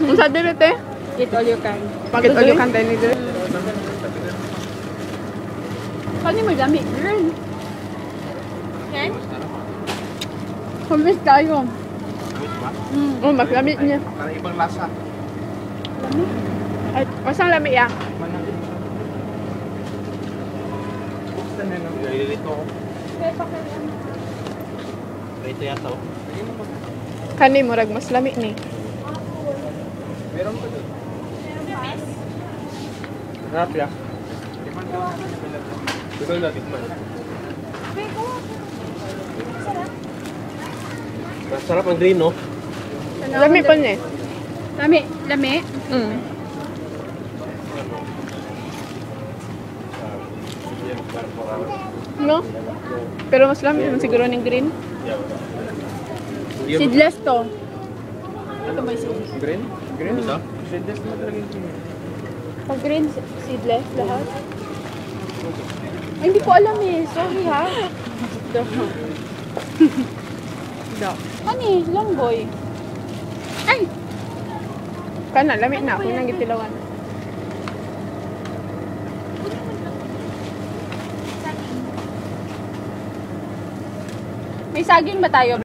Kung sa dire te? Eat all you can. Bakit all you can tayo ni dire? Kani mo dami, girl. Okay? Kumis tayo. Oh, mas lamig niya. Para ibang lasa. Ay, masang lamig ya. Gusto na no? Ililito ko. Ito yata oh. Kani murag mas lamig ni. Meron pa doon. Sarap ya. Ito natin pa. Sarap ang green no? Lamig pa niya. Lami, lami. No? Pero mas lamig naman siguro ng green. Seedless to. Ito may seedless. Green? Green? Ito? Seedless naman talaga yung green. Pag green, seedless lahat. Ay, hindi ko alam eh. Sorry ha. Ani, long boy. Ay! Kana, lamig na. Kung nang gitilawan. May saging ba tayo?